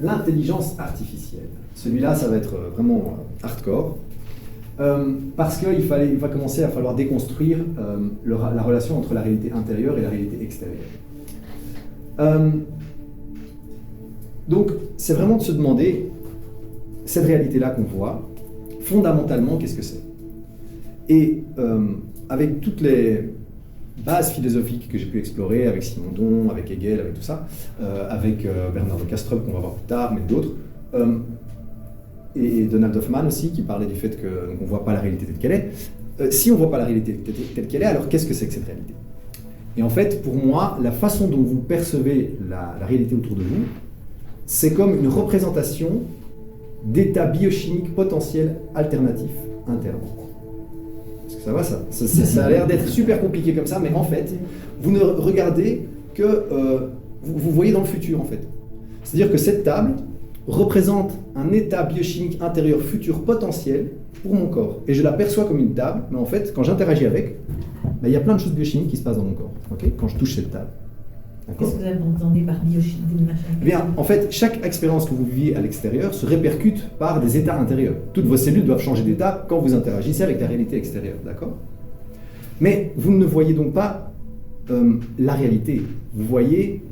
l'intelligence artificielle. Celui-là, ça va être vraiment hardcore. Parce qu'il va commencer à falloir déconstruire la relation entre la réalité intérieure et la réalité extérieure. Donc, c'est vraiment de se demander, cette réalité-là qu'on voit, fondamentalement, qu'est-ce que c'est? Et avec toutes les bases philosophiques que j'ai pu explorer, avec Simondon, avec Hegel, avec tout ça, avec Bernard de Castrop, qu'on va voir plus tard, mais d'autres, et Donald Hoffman aussi, qui parlait du fait qu'on ne voit pas la réalité telle qu'elle est. Si on ne voit pas la réalité telle qu'elle est, alors qu'est-ce que c'est que cette réalité? Et en fait, pour moi, la façon dont vous percevez la réalité autour de vous, c'est comme une représentation d'états biochimiques potentiels alternatifs internes. Est-ce que ça va, ça? Ça a l'air d'être super compliqué comme ça, mais en fait, vous ne regardez que... vous voyez dans le futur, en fait. C'est-à-dire que cette table représente un état biochimique intérieur futur potentiel pour mon corps. Et je la perçois comme une table, mais en fait, quand j'interagis avec, il y a plein de choses biochimiques qui se passent dans mon corps, okay, quand je touche cette table. Qu'est-ce que vous entendez par biochimie? Bien, en fait, chaque expérience que vous vivez à l'extérieur se répercute par des états intérieurs. Toutes vos cellules doivent changer d'état quand vous interagissez avec la réalité extérieure, d'accord? Mais vous ne voyez donc pas la réalité. Vous voyez...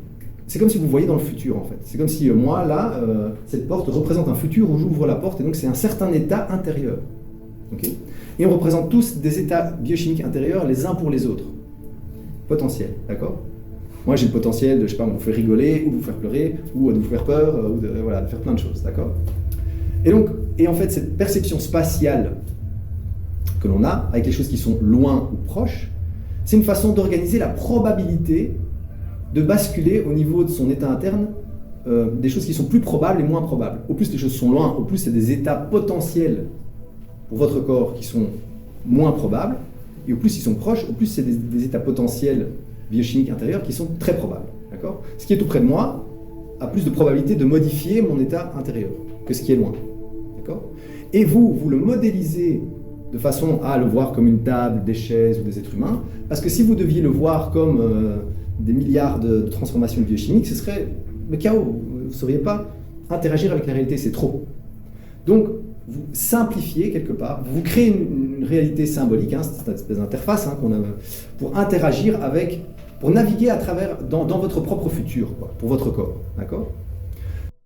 C'est comme si vous voyez dans le futur, en fait. C'est comme si, moi, là, cette porte représente un futur où j'ouvre la porte, et donc c'est un certain état intérieur. Okay, et on représente tous des états biochimiques intérieurs les uns pour les autres. Potentiels, d'accord? Moi, j'ai le potentiel de, je sais pas, vous faire rigoler, ou de vous faire pleurer, ou de vous faire peur, ou de faire plein de choses, d'accord? Et en fait, cette perception spatiale que l'on a, avec les choses qui sont loin ou proches, c'est une façon d'organiser la probabilité de basculer au niveau de son état interne des choses qui sont plus probables et moins probables. Au plus les choses sont loin, au plus c'est des états potentiels pour votre corps qui sont moins probables, et au plus ils sont proches, au plus c'est des états potentiels biochimiques intérieurs qui sont très probables. D'accord? Ce qui est tout près de moi a plus de probabilité de modifier mon état intérieur que ce qui est loin. D'accord? Et vous le modélisez de façon à le voir comme une table, des chaises ou des êtres humains, parce que si vous deviez le voir comme des milliards de transformations biochimiques, ce serait le chaos. Vous ne sauriez pas interagir avec la réalité, c'est trop. Donc, vous simplifiez quelque part, vous créez une réalité symbolique, hein, c'est une espèce d'interface qu'on a pour interagir avec, pour naviguer à travers, dans votre propre futur, quoi, pour votre corps, d'accord ?